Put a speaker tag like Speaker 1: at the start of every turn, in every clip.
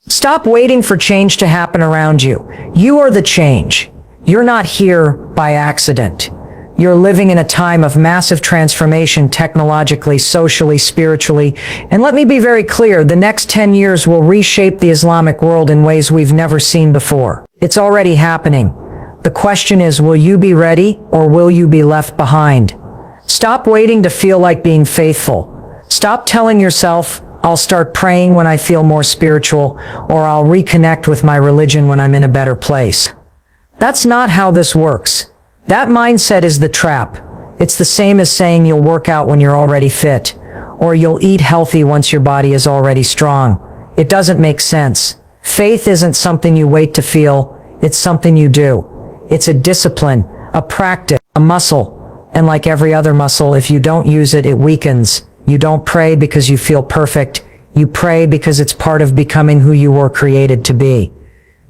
Speaker 1: Stop waiting for change to happen around you. You are the change. You're not here by accident. You're living in a time of massive transformation technologically, socially, spiritually. And let me be very clear, the next 10 years will reshape the Islamic world in ways we've never seen before. It's already happening. The question is, will you be ready or will you be left behind? Stop waiting to feel like being faithful. Stop telling yourself, I'll start praying when I feel more spiritual, or I'll reconnect with my religion when I'm in a better place. That's not how this works. That mindset is the trap. It's the same as saying you'll work out when you're already fit, or you'll eat healthy once your body is already strong. It doesn't make sense. Faith isn't something you wait to feel, it's something you do. It's a discipline, a practice, a muscle. And like every other muscle, if you don't use it, it weakens. You don't pray because you feel perfect. You pray because it's part of becoming who you were created to be.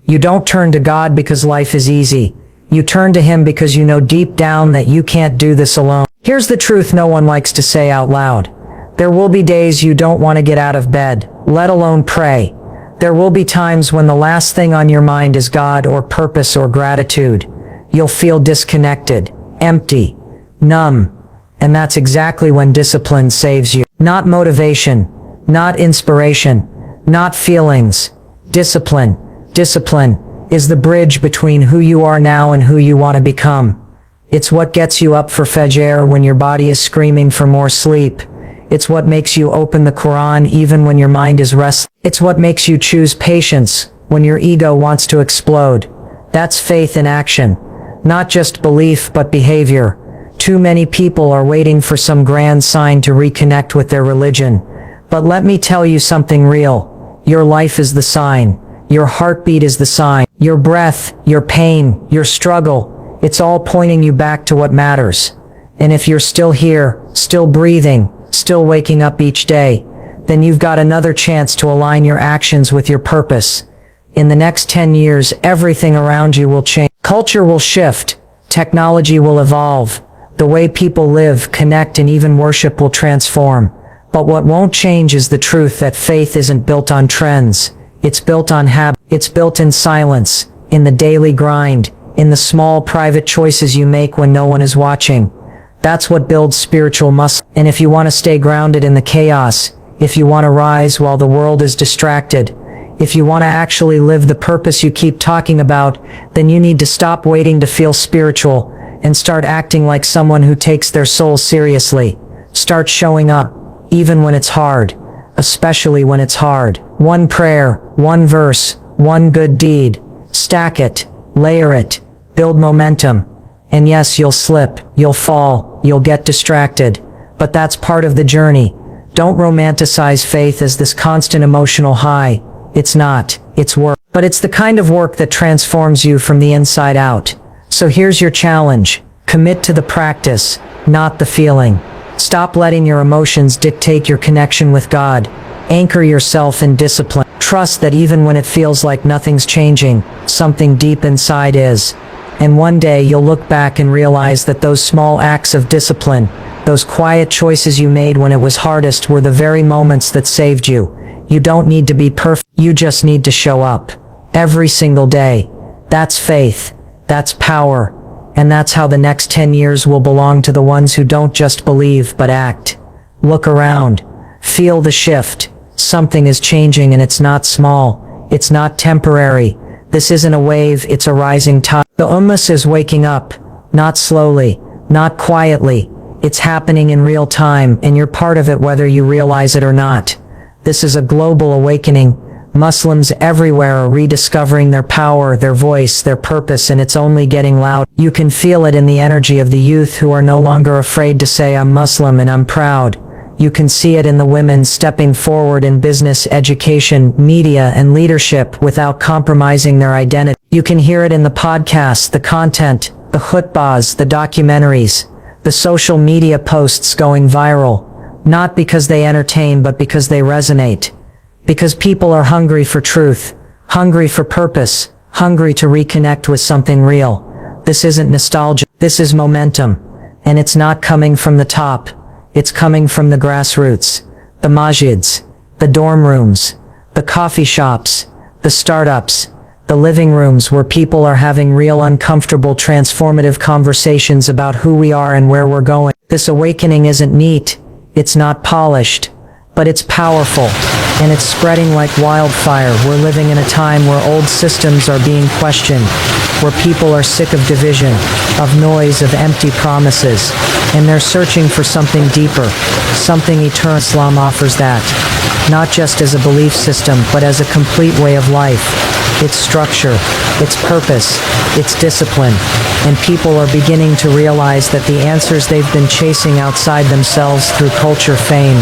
Speaker 1: You don't turn to God because life is easy. You turn to Him because you know deep down that you can't do this alone. Here's the truth no one likes to say out loud. There will be days you don't want to get out of bed, let alone pray. There will be times when the last thing on your mind is God or purpose or gratitude. You'll feel disconnected, empty, numb. And that's exactly when discipline saves you. Not motivation, not inspiration, not feelings. Discipline. Discipline is the bridge between who you are now and who you want to become. It's what gets you up for Fajr when your body is screaming for more sleep. It's what makes you open the Quran even when your mind is restless. It's what makes you choose patience when your ego wants to explode. That's faith in action. Not just belief but behavior. Too many people are waiting for some grand sign to reconnect with their religion. But let me tell you something real. Your life is the sign. Your heartbeat is the sign. Your breath, your pain, your struggle, it's all pointing you back to what matters. And if you're still here, still breathing, still waking up each day, then you've got another chance to align your actions with your purpose. In the next 10 years, everything around you will change. Culture will shift. Technology will evolve. The way people live, connect, and even worship will transform. But what won't change is the truth that faith isn't built on trends. It's built on habit. It's built in silence, in the daily grind, in the small private choices you make when no one is watching. That's what builds spiritual muscle. And if you want to stay grounded in the chaos, if you want to rise while the world is distracted, if you want to actually live the purpose you keep talking about, then you need to stop waiting to feel spiritual and start acting like someone who takes their soul seriously. Start showing up, even when it's hard, especially when it's hard. One prayer, one verse, one good deed. Stack it, layer it, build momentum. And yes, you'll slip, you'll fall, you'll get distracted. But that's part of the journey. Don't romanticize faith as this constant emotional high. It's not, it's work. But it's the kind of work that transforms you from the inside out. So here's your challenge. Commit to the practice, not the feeling. Stop letting your emotions dictate your connection with God. Anchor yourself in discipline. Trust that even when it feels like nothing's changing, something deep inside is. And one day you'll look back and realize that those small acts of discipline, those quiet choices you made when it was hardest, were the very moments that saved you. You don't need to be perfect. You just need to show up. Every single day. That's faith. That's power. And that's how the next 10 years will belong to the ones who don't just believe but act. Look around. Feel the shift. Something is changing, and it's not small. It's not temporary. This isn't a wave, it's a rising tide. The Ummah is waking up. Not slowly. Not quietly. It's happening in real time, and you're part of it whether you realize it or not. This is a global awakening. Muslims everywhere are rediscovering their power, their voice, their purpose, and it's only getting loud. You can feel it in the energy of the youth who are no longer afraid to say, I'm Muslim and I'm proud. You can see it in the women stepping forward in business, education, media, and leadership without compromising their identity. You can hear it in the podcasts, the content, the khutbahs, the documentaries, the social media posts going viral. Not because they entertain, but because they resonate. Because people are hungry for truth, hungry for purpose, hungry to reconnect with something real. This isn't nostalgia, this is momentum. And it's not coming from the top, it's coming from the grassroots, the masjids, the dorm rooms, the coffee shops, The startups, the living rooms where people are having real uncomfortable transformative conversations about who we are and where we're going. This awakening isn't neat, it's not polished, but it's powerful, and it's spreading like wildfire. We're living in a time where old systems are being questioned, where people are sick of division, of noise, of empty promises, and they're searching for something deeper, something eternal. Islam offers that, not just as a belief system, but as a complete way of life. Its structure, its purpose, its discipline, and people are beginning to realize that the answers they've been chasing outside themselves through culture, fame,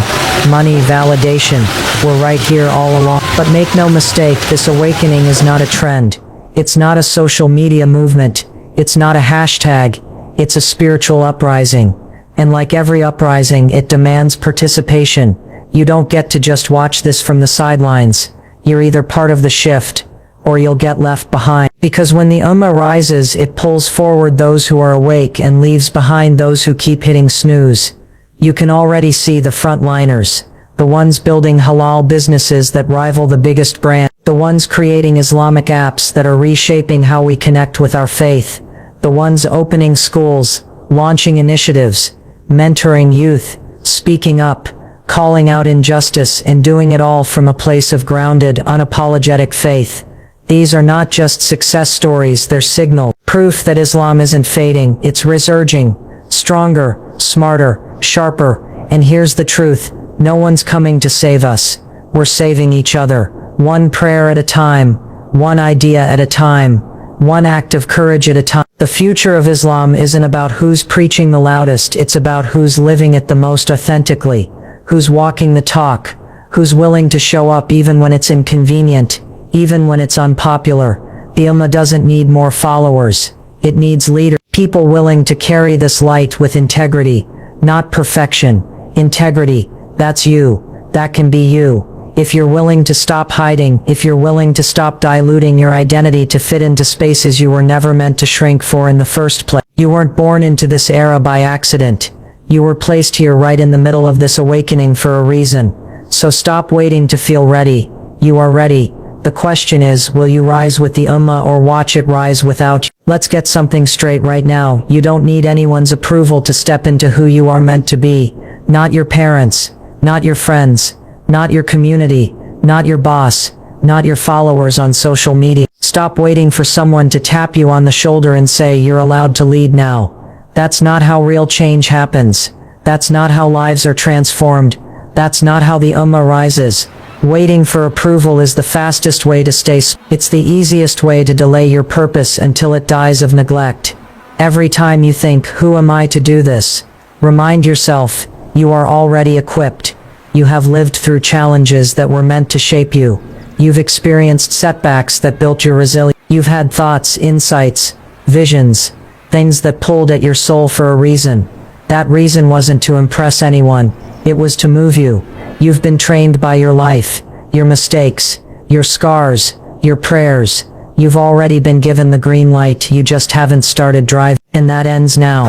Speaker 1: money, validation, were right here all along. But make no mistake, this awakening is not a trend. It's not a social media movement. It's not a hashtag. It's a spiritual uprising. And like every uprising, it demands participation. You don't get to just watch this from the sidelines. You're either part of the shift, or you'll get left behind. Because when the Ummah rises, it pulls forward those who are awake and leaves behind those who keep hitting snooze. You can already see the frontliners, the ones building halal businesses that rival the biggest brand, the ones creating Islamic apps that are reshaping how we connect with our faith, the ones opening schools, launching initiatives, mentoring youth, speaking up, calling out injustice, and doing it all from a place of grounded, unapologetic faith. These are not just success stories, they're signal, proof that Islam isn't fading, it's resurging, stronger, smarter, sharper. And here's the truth, no one's coming to save us. We're saving each other, one prayer at a time, one idea at a time, one act of courage at a time. The future of Islam isn't about who's preaching the loudest, it's about who's living it the most authentically, who's walking the talk, who's willing to show up even when it's inconvenient, even when it's unpopular. The Ummah doesn't need more followers, it needs leaders, people willing to carry this light with integrity, not perfection. Integrity, that's you, that can be you. If you're willing to stop hiding, if you're willing to stop diluting your identity to fit into spaces you were never meant to shrink for in the first place. You weren't born into this era by accident. You were placed here right in the middle of this awakening for a reason. So stop waiting to feel ready. You are ready. The question is, will you rise with the Ummah or watch it rise without you? Let's get something straight right now. You don't need anyone's approval to step into who you are meant to be. Not your parents, not your friends, not your community, not your boss, not your followers on social media. Stop waiting for someone to tap you on the shoulder and say you're allowed to lead now. That's not how real change happens. That's not how lives are transformed. That's not how the Ummah rises. Waiting for approval is the fastest way to stay. It's the easiest way to delay your purpose until it dies of neglect. Every time you think, who am I to do this? Remind yourself, you are already equipped. You have lived through challenges that were meant to shape you. You've experienced setbacks that built your resilience. You've had thoughts, insights, visions, things that pulled at your soul for a reason. That reason wasn't to impress anyone, it was to move you. You've been trained by your life, your mistakes, your scars, your prayers. You've already been given the green light, you just haven't started driving. And that ends now.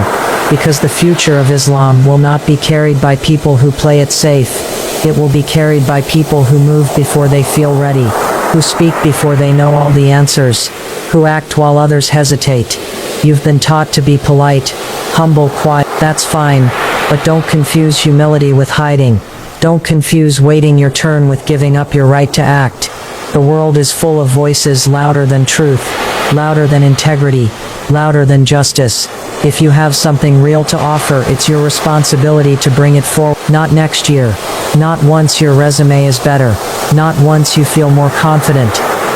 Speaker 1: Because the future of Islam will not be carried by people who play it safe. It will be carried by people who move before they feel ready, who speak before they know all the answers, who act while others hesitate. You've been taught to be polite, humble, quiet. That's fine, but don't confuse humility with hiding. Don't confuse waiting your turn with giving up your right to act. The world is full of voices louder than truth, louder than integrity, louder than justice. If you have something real to offer, it's your responsibility to bring it forward. Not next year, not once your resume is better, not once you feel more confident.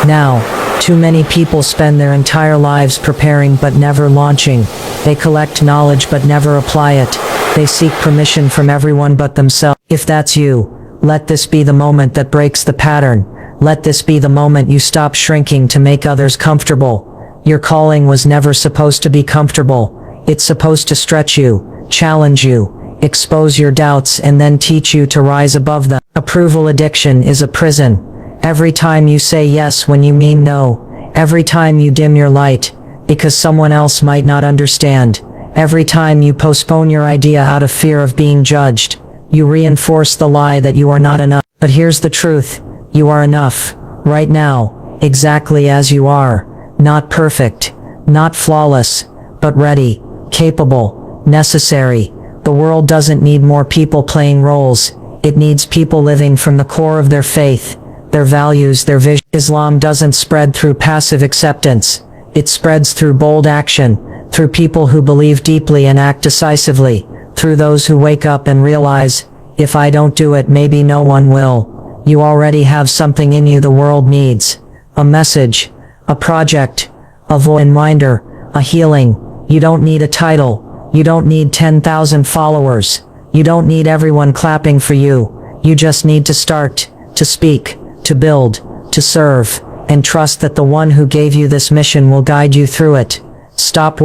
Speaker 1: Now. Too many people spend their entire lives preparing but never launching. They collect knowledge but never apply it. They seek permission from everyone but themselves. If that's you, let this be the moment that breaks the pattern. Let this be the moment you stop shrinking to make others comfortable. Your calling was never supposed to be comfortable. It's supposed to stretch you, challenge you, expose your doubts, and then teach you to rise above them. Approval addiction is a prison. Every time you say yes when you mean no, every time you dim your light, because someone else might not understand, every time you postpone your idea out of fear of being judged, you reinforce the lie that you are not enough. But here's the truth, you are enough, right now, exactly as you are, not perfect, not flawless, but ready, capable, necessary. The world doesn't need more people playing roles. It needs people living from the core of their faith, their values, their vision. Islam doesn't spread through passive acceptance. It spreads through bold action, through people who believe deeply and act decisively, through those who wake up and realize, if I don't do it, maybe no one will. You already have something in you the world needs. A message, a project, a reminder, a healing. You don't need a title. You don't need 10,000 followers. You don't need everyone clapping for you. You just need to start, to speak, to build, to serve, and trust that the one who gave you this mission will guide you through it. Stop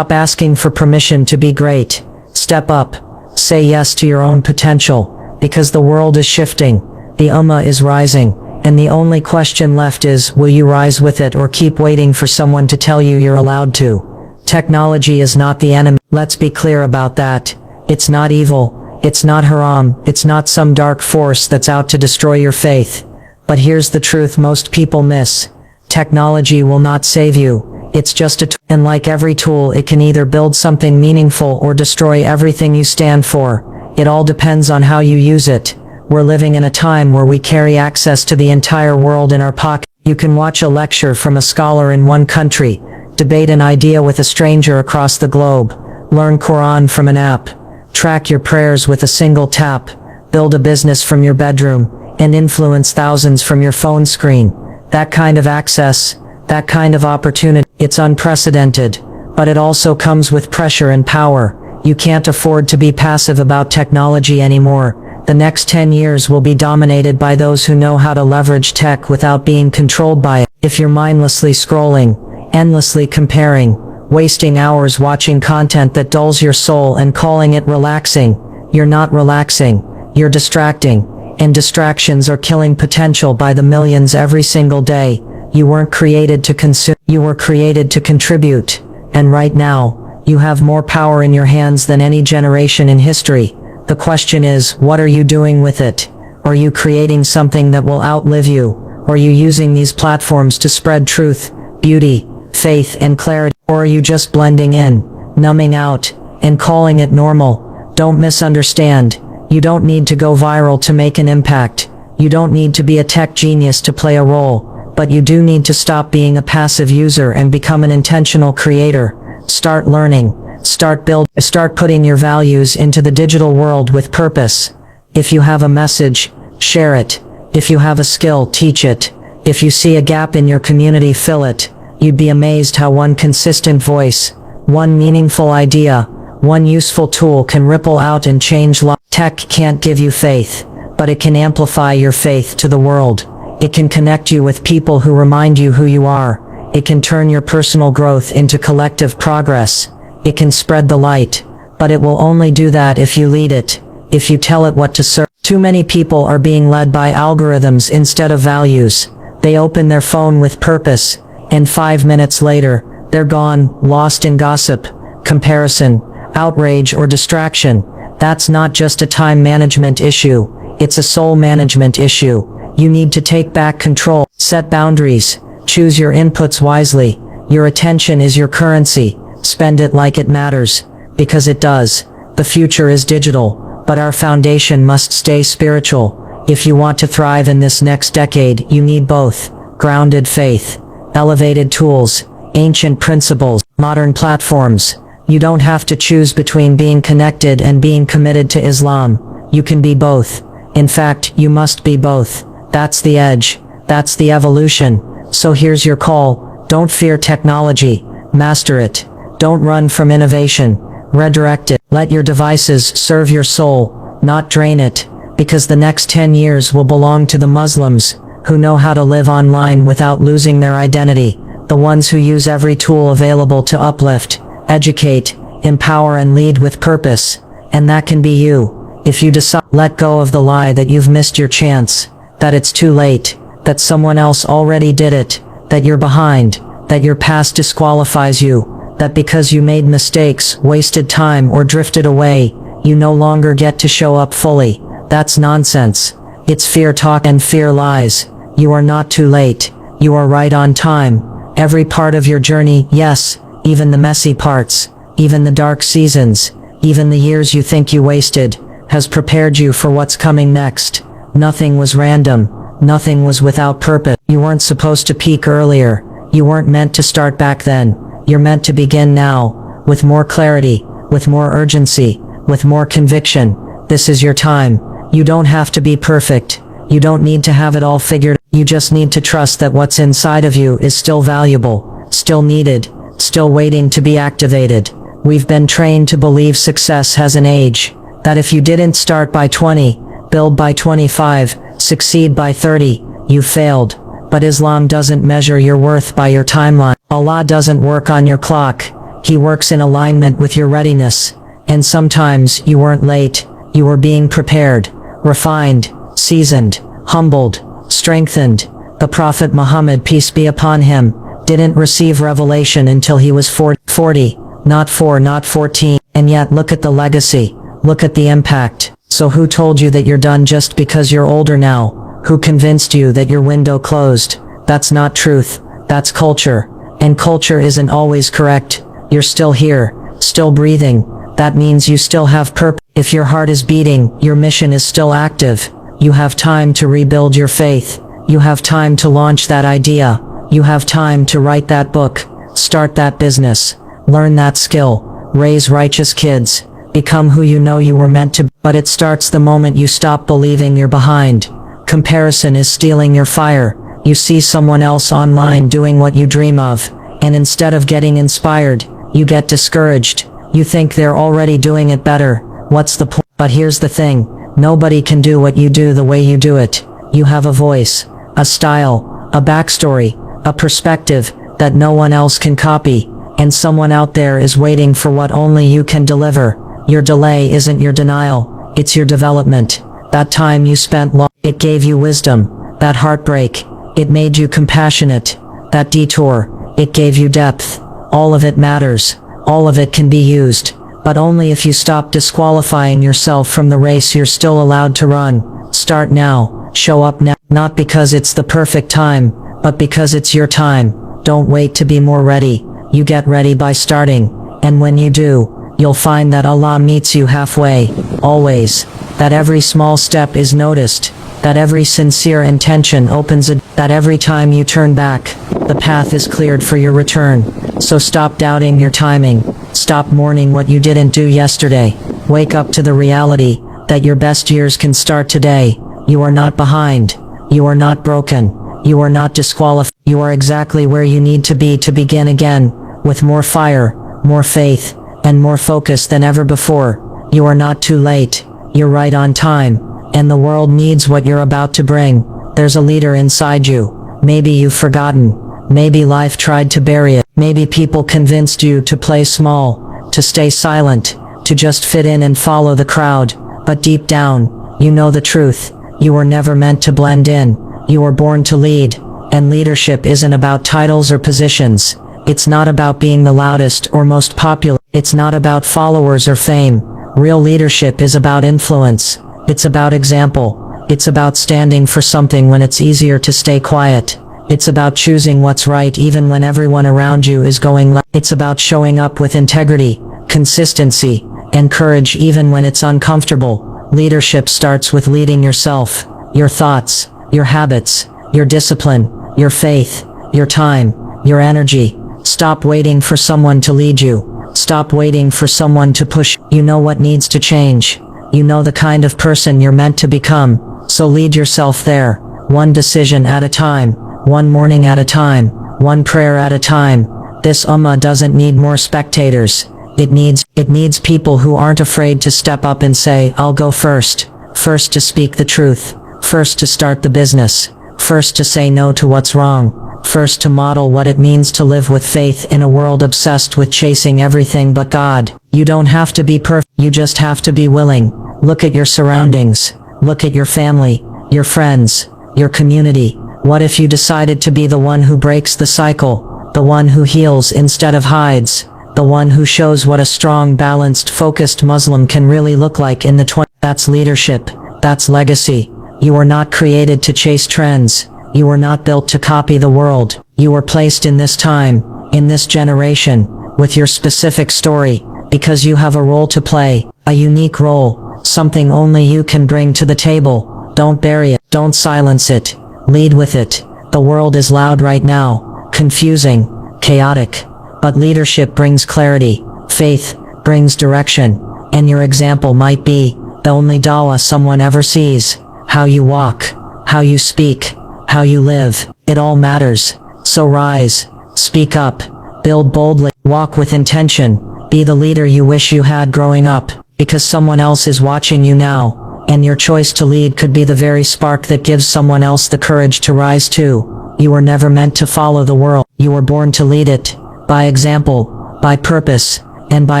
Speaker 1: asking for permission to be great. Step up. Say yes to your own potential, because the world is shifting, the Ummah is rising, and the only question left is, will you rise with it or keep waiting for someone to tell you you're allowed to? Technology is not the enemy. Let's be clear about that. It's not evil. It's not haram. It's not some dark force that's out to destroy your faith. But here's the truth most people miss. Technology will not save you. It's just a tool, and like every tool, it can either build something meaningful or destroy everything you stand for. It all depends on how you use it. We're living in a time where we carry access to the entire world in our pocket. You can watch a lecture from a scholar in one country, debate an idea with a stranger across the globe, learn Quran from an app, track your prayers with a single tap, build a business from your bedroom, and influence thousands from your phone screen. That kind of access, that kind of opportunity, it's unprecedented, but it also comes with pressure and power. You can't afford to be passive about technology anymore. The next 10 years will be dominated by those who know how to leverage tech without being controlled by it. If you're mindlessly scrolling, endlessly comparing, wasting hours watching content that dulls your soul and calling it relaxing, you're not relaxing, you're distracting. And distractions are killing potential by the millions every single day. You weren't created to consume, you were created to contribute. And right now, you have more power in your hands than any generation in history. The question is, what are you doing with it? Are you creating something that will outlive you? Are you using these platforms to spread truth, beauty, faith, and clarity? Or are you just blending in, numbing out, and calling it normal? Don't misunderstand. You don't need to go viral to make an impact. You don't need to be a tech genius to play a role. But you do need to stop being a passive user and become an intentional creator. Start learning. Start putting your values into the digital world with purpose. If you have a message, share it. If you have a skill, teach it. If you see a gap in your community, fill it. You'd be amazed how one consistent voice, one meaningful idea, one useful tool can ripple out and change lives. Tech can't give you faith, but it can amplify your faith to the world. It can connect you with people who remind you who you are. It can turn your personal growth into collective progress. It can spread the light, but it will only do that if you lead it, if you tell it what to serve. Too many people are being led by algorithms instead of values. They open their phone with purpose, and 5 minutes later, they're gone, lost in gossip, comparison, outrage, or distraction. That's not just a time management issue, it's a soul management issue. You need to take back control, set boundaries, choose your inputs wisely. Your attention is your currency. Spend it like it matters, because it does. The future is digital, but our foundation must stay spiritual. If you want to thrive in this next decade, you need both: grounded faith, elevated tools, ancient principles, modern platforms. You don't have to choose between being connected and being committed to Islam. You can be both. In fact, you must be both. That's the edge. That's the evolution. So here's your call. Don't fear technology. Master it. Don't run from innovation. Redirect it. Let your devices serve your soul, not drain it. Because the next 10 years will belong to the Muslims, who know how to live online without losing their identity. The ones who use every tool available to uplift, educate, empower, and lead with purpose. And that can be you. If you decide, let go of the lie that you've missed your chance, that it's too late, that someone else already did it, that you're behind, that your past disqualifies you, that because you made mistakes, wasted time, or drifted away, you no longer get to show up fully. That's nonsense. It's fear talk, and fear lies. You are not too late. You are right on time. Every part of your journey, yes, even the messy parts, even the dark seasons, even the years you think you wasted, has prepared you for what's coming next. Nothing was random. Nothing was without purpose. You weren't supposed to peak earlier. You weren't meant to start back then. You're meant to begin now, with more clarity, with more urgency, with more conviction. This is your time. You don't have to be perfect. You don't need to have it all figured. You just need to trust that what's inside of you is still valuable, still needed, still waiting to be activated. We've been trained to believe success has an age, that if you didn't start by 20, build by 25, succeed by 30, you failed. But Islam doesn't measure your worth by your timeline. Allah doesn't work on your clock. He works in alignment with your readiness. And sometimes you weren't late. You were being prepared, refined, seasoned, humbled, strengthened. The Prophet Muhammad, peace be upon him, didn't receive revelation until he was 40, not 4, not 14. And yet look at the legacy. Look at the impact. So who told you that you're done just because you're older now? Who convinced you that your window closed? That's not truth. That's culture. And culture isn't always correct. You're still here, still breathing. That means you still have purpose. If your heart is beating, your mission is still active. You have time to rebuild your faith. You have time to launch that idea. You have time to write that book, start that business, learn that skill, raise righteous kids, become who you know you were meant to be. But it starts the moment you stop believing you're behind. Comparison is stealing your fire. You see someone else online doing what you dream of, and instead of getting inspired, you get discouraged. You think they're already doing it better. What's the point? But here's the thing. Nobody can do what you do the way you do it. You have a voice, a style, a backstory, a perspective that no one else can copy, and someone out there is waiting for what only you can deliver. Your delay isn't your denial, it's your development. That time you spent long, it gave you wisdom. That heartbreak, it made you compassionate. That detour, it gave you depth. All of it matters. All of it can be used. But only if you stop disqualifying yourself from the race you're still allowed to run. Start now. Show up now. Not because it's the perfect time, but because it's your time. Don't wait to be more ready. You get ready by starting. And when you do, you'll find that Allah meets you halfway. Always. That every small step is noticed. That every sincere intention opens that every time you turn back, the path is cleared for your return. So stop doubting your timing. Stop mourning what you didn't do yesterday. Wake up to the reality that your best years can start today. You are not behind. You are not broken. You are not disqualified. You are exactly where you need to be to begin again, with more fire, more faith, and more focus than ever before. You are not too late. You're right on time. And the world needs what you're about to bring. There's a leader inside you. Maybe you've forgotten. Maybe life tried to bury it. Maybe people convinced you to play small, to stay silent, to just fit in and follow the crowd. But deep down, you know the truth. You were never meant to blend in. You were born to lead. And leadership isn't about titles or positions. It's not about being the loudest or most popular. It's not about followers or fame. Real leadership is about influence. It's about example. It's about standing for something when it's easier to stay quiet. It's about choosing what's right even when everyone around you is going left. It's about showing up with integrity, consistency, and courage even when it's uncomfortable. Leadership starts with leading yourself, your thoughts, your habits, your discipline, your faith, your time, your energy. Stop waiting for someone to lead you. Stop waiting for someone to push. You know what needs to change. You know the kind of person you're meant to become, so lead yourself there. One decision at a time, one morning at a time, one prayer at a time. This ummah doesn't need more spectators. It needs people who aren't afraid to step up and say, I'll go first. First to speak the truth. First to start the business. First to say no to what's wrong. First to model what it means to live with faith in a world obsessed with chasing everything but God. You don't have to be perfect, you just have to be willing. Look at your surroundings. Look at your family, your friends, your community. What if you decided to be the one who breaks the cycle, the one who heals instead of hides, the one who shows what a strong, balanced, focused Muslim can really look like in the 20s? That's leadership. That's legacy. You are not created to chase trends. You were not built to copy the world. You were placed in this time, in this generation, with your specific story, because you have a role to play, a unique role, something only you can bring to the table. Don't bury it. Don't silence it. Lead with it. The world is loud right now, confusing, chaotic. But leadership brings clarity. Faith brings direction. And your example might be the only dawa someone ever sees. How you walk, how you speak, how you live. It all matters. So rise, speak up, build boldly, walk with intention, be the leader you wish you had growing up, because someone else is watching you now, and your choice to lead could be the very spark that gives someone else the courage to rise too. You were never meant to follow the world. You were born to lead it, by example, by purpose, and by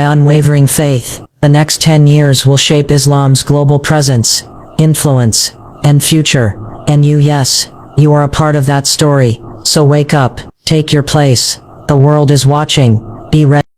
Speaker 1: unwavering faith. The next 10 years will shape Islam's global presence, influence, and future. And you, yes, you are a part of that story. So wake up, take your place. The world is watching. Be ready.